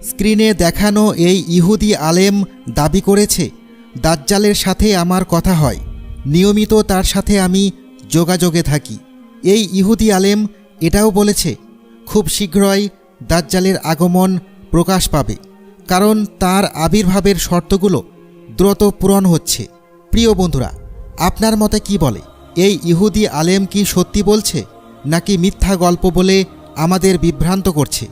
স্ক্রিনে দেখানো এই ইহুদি আলেম দাবি করেছে, দাজ্জালের সাথে আমার কথা হয়, নিয়মিত তার সাথে আমি যোগাযোগে থাকি। এই ইহুদি আলেম এটাও বলেছে, খুব শীঘ্রই দাজ্জালের আগমন প্রকাশ পাবে, কারণ তার আবির্ভাবের শর্তগুলো দ্রুত পূরণ হচ্ছে। প্রিয় বন্ধুরা, আপনার মতে কি বলে? এই ইহুদি আলেম কি সত্যি বলছে, নাকি মিথ্যা গল্প বলে আমাদের বিভ্রান্ত করছে?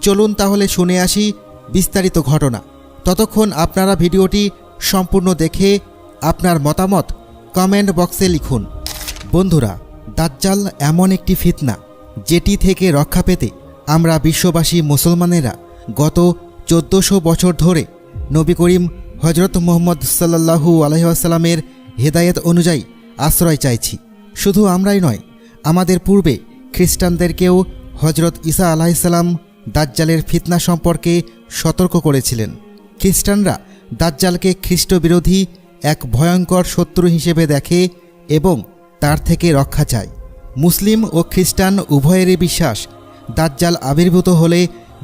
চলুন তাহলে শুনে আসি বিস্তারিত ঘটনা। ততক্ষণ আপনারা ভিডিওটি সম্পূর্ণ দেখে আপনার মতামত কমেন্ট বক্সে লিখুন। বন্ধুরা, দাজ্জাল এমন একটি ফিতনা, যেটি থেকে রক্ষা পেতে আমরা বিশ্ববাসী মুসলমানেরা গত 1400 বছর ধরে নবী করিম হজরত মুহাম্মদ সাল্লাল্লাহু আলাইহি ওয়াসাল্লামের হেদায়েত অনুযায়ী আশ্রয় চাইছি। শুধু আমরাই নয়, আমাদের পূর্বে খ্রিস্টানদেরকেও হজরত ঈসা আলাইহিসসালাম দাজ্জালের ফিতনা সম্পর্কে সতর্ক করেছিলেন। খ্রিস্টানরা দাজ্জালকে খ্রিস্টবিরোধী এক ভয়ঙ্কর শত্রু হিসেবে দেখে এবং তার থেকে রক্ষা চায়। মুসলিম ও খ্রিস্টান উভয়েরই বিশ্বাস, দাজ্জাল আবির্ভূত হলে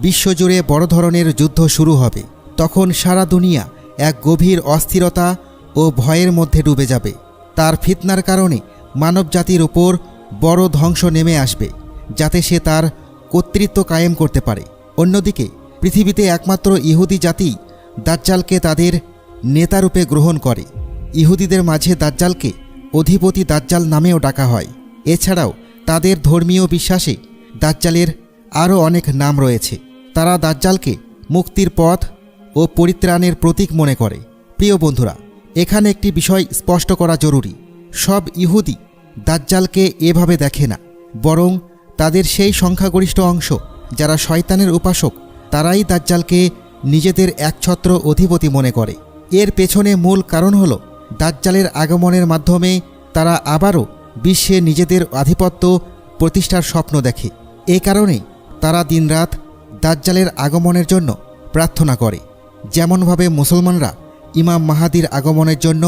বিশ্বজুড়ে বড় ধরনের যুদ্ধ শুরু হবে। তখন সারা দুনিয়া এক গভীর অস্থিরতা ও ভয়ের মধ্যে ডুবে যাবে। তার ফিতনার কারণে মানবজাতির উপর বড় ধ্বংস নেমে আসবে, যাতে সে তার কর্তৃত্ব কায়েম করতে পারে। অন্যদিকে পৃথিবীতে একমাত্র ইহুদি জাতি দাজ্জালকে তাদের নেতারূপে গ্রহণ করে। ইহুদিদের মাঝে দাজ্জালকে অধিপতি দাজ্জাল নামেও ডাকা হয়। এছাড়াও তাদের ধর্মীয় বিশ্বাসে দাজ্জালের আরও অনেক নাম রয়েছে। তারা দাজ্জালকে মুক্তির পথ ও পরিত্রাণের প্রতীক মনে করে। প্রিয় বন্ধুরা, এখানে একটি বিষয় স্পষ্ট করা জরুরি। সব ইহুদি দাজ্জালকে এভাবে দেখে না, বরং তাদের সেই সংখ্যাগরিষ্ঠ অংশ যারা শয়তানের উপাসক, তারাই দাজ্জালকে নিজেদের একছত্র অধিপতি মনে করে। এর পেছনে মূল কারণ হল, দাজ্জালের আগমনের মাধ্যমে তারা আবারও বিশ্বে নিজেদের আধিপত্য প্রতিষ্ঠার স্বপ্ন দেখে। এ কারণে তারা দিনরাত দাজ্জালের আগমনের জন্য প্রার্থনা করে, যেমনভাবে মুসলমানরা ইমাম মাহাদির আগমনের জন্য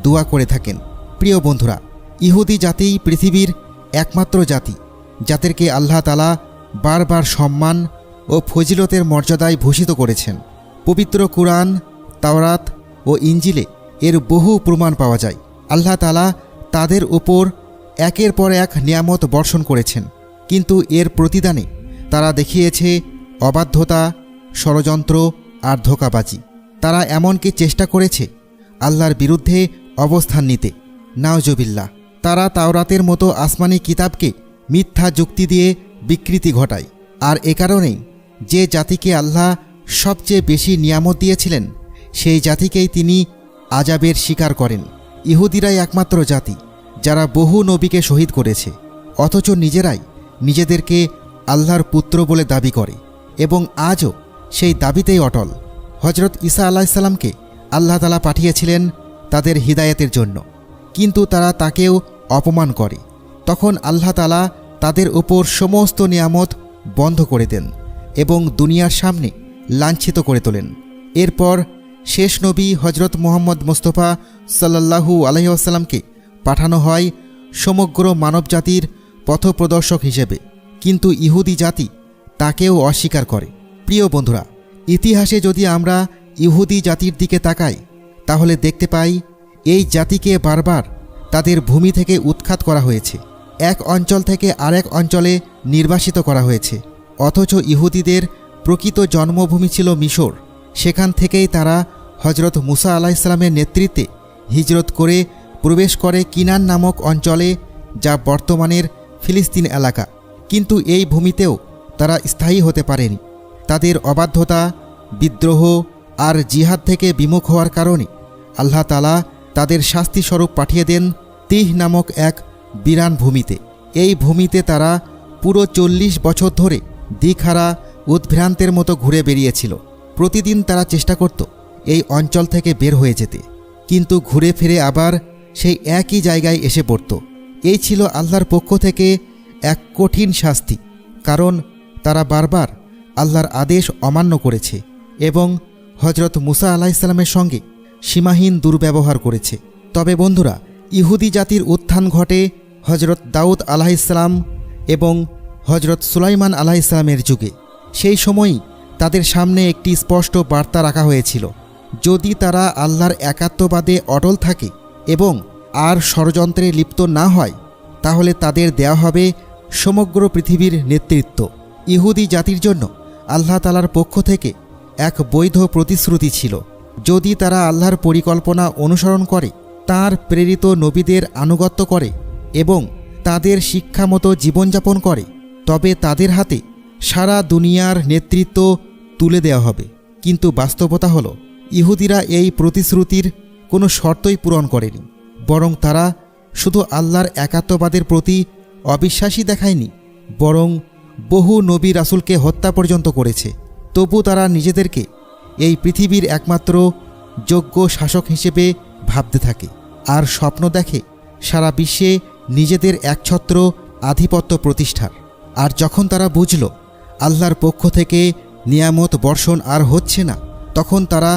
দোয়া করে থাকেন। প্রিয় বন্ধুরা, ইহুদি জাতিই পৃথিবীর একমাত্র জাতি যাদেরকে আল্লাহ তাআলা বারবার সম্মান ও ফজিলতের মর্যাদায় ভূষিত করেছেন। পবিত্র কুরআন, তাওরাত ও ইঞ্জিলে এর বহু প্রমাণ পাওয়া যায়। আল্লাহ তাআলা তাদের উপর একের পর এক নিয়ামত বর্ষণ করেছেন, কিন্তু এর প্রতিদানে তারা দেখিয়েছে অবাধ্যতা, ষড়যন্ত্র আর ধোঁকাবাজি। তারা এমনকি চেষ্টা করেছে আল্লাহর বিরুদ্ধে অবস্থান নিতে। নাউজুবিল্লাহ। তারা তাওরাতের মতো আসমানি কিতাবকে মিথ্যা যুক্তি দিয়ে বিকৃতি ঘটায়। আর এ কারণেই যে জাতিকে আল্লাহ সবচেয়ে বেশি নিয়ামত দিয়েছিলেন, সেই জাতিকেই তিনি আযাবের শিকার করেন। ইহুদিরাই একমাত্র জাতি যারা বহু নবীকে শহীদ করেছে, অথচ নিজেরাই নিজেদেরকে আল্লাহর পুত্র বলে দাবি করে এবং আজও সেই দাবিতেই অটল। হজরত ঈসা আলাইহিসসালামকে আল্লাহ তাআলা পাঠিয়েছিলেন তাদের হিদায়াতের জন্য, কিন্তু তারা তাকেও অপমান করে। তখন আল্লাহ তাআলা তাদের উপর সমস্ত নিয়ামত বন্ধ করে দেন এবং দুনিয়ার সামনে লাঞ্ছিত করে তোলেন। এরপর শেষ নবী হজরত মুহাম্মদ মুস্তাফা সাল্লাল্লাহু আলাইহি ওয়াসাল্লামকে পাঠানো হয় সমগ্র মানবজাতির পথপ্রদর্শক হিসেবে, কিন্তু ইহুদি জাতি তাকেও অস্বীকার করে। প্রিয় বন্ধুরা, ইতিহাসে যদি আমরা ইহুদি জাতির দিকে তাকাই, তাহলে দেখতে পাই এই জাতিকে বারবার তাদের ভূমি থেকে উৎখাত করা হয়েছে, এক অঞ্চল থেকে আরেক অঞ্চলে নির্বাসিত করা হয়েছে। অথচ ইহুদিদের প্রকৃত জন্মভূমি ছিল মিশর। সেখান থেকেই তারা হজরত মুসা আলাইহিসসালামের নেতৃত্বে হিজরত করে প্রবেশ করে কিনান নামক অঞ্চলে, যা বর্তমানের ফিলিস্তিন এলাকা। কিন্তু এই ভূমিতেও তারা স্থায়ী হতে পারেনি। তাদের অবাধ্যতা, বিদ্রোহ আর জিহাদ থেকে বিমুখ হওয়ার কারণে আল্লাহ তাআলা তাদের শাস্তিস্বরূপ পাঠিয়ে দেন তিহ নামক এক বিরান ভূমিতে। এই ভূমিতে তারা পুরো 40 বছর ধরে দিকহারা উদ্ভ্রান্তের মতো ঘুরে বেরিয়েছিল। প্রতিদিন তারা চেষ্টা করত এই অঞ্চল থেকে বের হয়ে যেতে, কিন্তু ঘুরে ফিরে আবার সেই একই জায়গায় এসে পড়ত। এই ছিল আল্লাহর পক্ষ থেকে এক কঠিন শাস্তি, কারণ তারা বারবার আল্লাহর আদেশ অমান্য করেছে এবং হজরত মুসা আলাইহিসসালামের সঙ্গে সীমাহীন দুর্ব্যবহার করেছে। তবে বন্ধুরা, ইহুদি জাতির উত্থান ঘটে হজরত দাউদ আলাইহিসসালাম এবং হজরত সুলাইমান আলাইহিসসালামের যুগে। সেই সময়ই তাদের সামনে একটি স্পষ্ট বার্তা রাখা হয়েছিল। যদি তারা আল্লাহর একাত্মবাদে অটল থাকে এবং আর ষড়যন্ত্রে লিপ্ত না হয়, তাহলে তাদের দেওয়া হবে সমগ্র পৃথিবীর নেতৃত্ব। ইহুদি জাতির জন্য আল্লাহ তাআলার পক্ষ থেকে এক বৈধ প্রতিশ্রুতি ছিল। যদি তারা আল্লাহর পরিকল্পনা অনুসরণ করে, তাঁর প্রেরিত নবীদের আনুগত্য করে এবং তাদের শিক্ষামতো জীবনযাপন করে, তবে তাদের হাতে সারা দুনিয়ার নেতৃত্ব তুলে দেওয়া হবে। কিন্তু বাস্তবতা হলো, ইহুদিরা এই প্রতিশ্রুতির কোনো শর্তই পূরণ করেনি, বরং তারা শুধু আল্লাহর একাত্মবাদের প্রতি অবিশ্বাসী দেখায়নি, বরং বহু নবী রাসূলকে হত্যা পর্যন্ত করেছে। তবু তারা নিজেদেরকে এই পৃথিবীর একমাত্র যোগ্য শাসক হিসেবে ভাবতে থাকে আর স্বপ্ন দেখে সারা বিশ্বে নিজেদের একছত্র আধিপত্য প্রতিষ্ঠার। আর যখন তারা বুঝল আল্লাহর পক্ষ থেকে নিয়ামত বর্ষণ আর হচ্ছে না, তখন তারা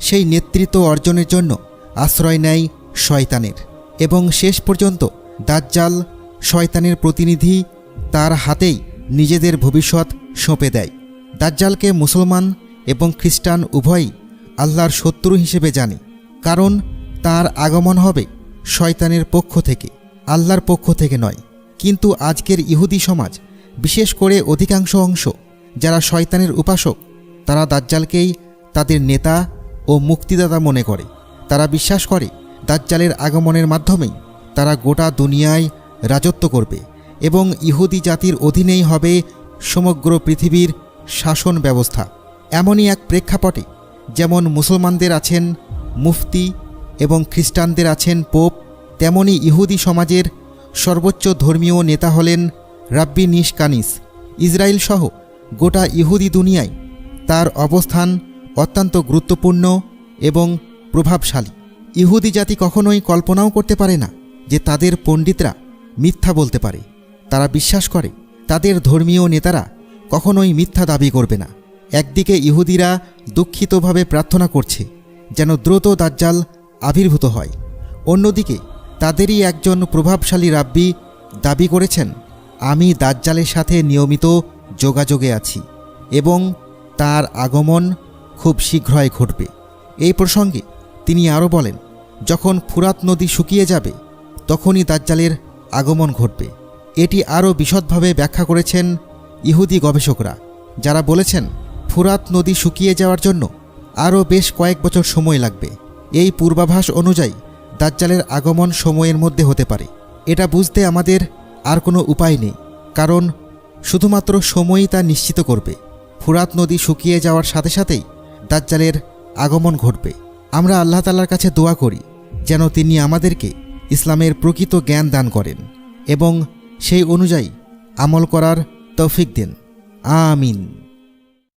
সেই নেতৃত্ব অর্জনের জন্য আশ্রয় নেয় শয়তানের এবং শেষ পর্যন্ত দাজ্জাল, শয়তানের প্রতিনিধি, তার হাতেই নিজেদের ভবিষ্যৎ সঁপে দেয়। দাজ্জালকে মুসলমান এবং খ্রিস্টান উভয়ই আল্লাহর শত্রু হিসেবে জানে, কারণ তার আগমন হবে শয়তানের পক্ষ থেকে, আল্লাহর পক্ষ থেকে নয়। কিন্তু আজকের ইহুদি সমাজ, বিশেষ করে অধিকাংশ অংশ যারা শয়তানের উপাসক, তারা দাজ্জালকেই তাদের নেতা ও মুক্তিদাতা মনে করে। তারা বিশ্বাস করে দাজ্জালের আগমনের মাধ্যমেই তারা গোটা দুনিয়ায় রাজত্ব করবে এবং ইহুদি জাতির অধীনেই হবে সমগ্র পৃথিবীর শাসন ব্যবস্থা। এমনই এক প্রেক্ষাপটে যেমন মুসলমানদের আছেন মুফতি এবং খ্রিস্টানদের আছেন পোপ, তেমনি ইহুদি সমাজের সর্বোচ্চ ধর্মীয় নেতা হলেন রাব্বি নিশকানিস। ইসরায়েল সহ গোটা ইহুদি দুনিয়ায় তার অবস্থান অত্যন্ত গুরুত্বপূর্ণ এবং প্রভাবশালী। ইহুদি জাতি কখনোই কল্পনাও করতে পারে না যে তাদের পণ্ডিতরা মিথ্যা বলতে পারে। তারা বিশ্বাস করে তাদের ধর্মীয় নেতারা কখনোই মিথ্যা দাবি করবে না। একদিকে ইহুদিরা দুঃখিতভাবে প্রার্থনা করছে যেন দ্রুত দাজ্জাল আবির্ভূত হয়, অন্যদিকে তাদেরই একজন প্রভাবশালী রাব্বি দাবি করেছেন, আমি দাজ্জালের সাথে নিয়মিত যোগাযোগে আছি এবং তার আগমন খুব শীঘ্রই ঘটবে। এই প্রসঙ্গে তিনি আরও বলেন, যখন ফুরাত নদী শুকিয়ে যাবে তখনই দাজ্জালের আগমন ঘটবে। এটি আরও বিশদভাবে ব্যাখ্যা করেছেন ইহুদি গবেষকরা, যারা বলেছেন ফুরাত নদী শুকিয়ে যাওয়ার জন্য আরও বেশ কয়েক বছর সময় লাগবে। এই পূর্বাভাস অনুযায়ী দাজ্জালের আগমন সময়ের মধ্যে হতে পারে। এটা বুঝতে আমাদের আর কোনো উপায় নেই, কারণ শুধুমাত্র সময়ই তা নিশ্চিত করবে। ফুরাত নদী শুকিয়ে যাওয়ার সাথে সাথেই দাজ্জালের আগমন ঘটবে। আমরা আল্লাহ তাআলার কাছে দোয়া করি যেন তিনি আমাদেরকে ইসলামের প্রকৃত জ্ঞান দান করেন এবং সেই অনুযায়ী আমল করার তৌফিক দেন। আমিন।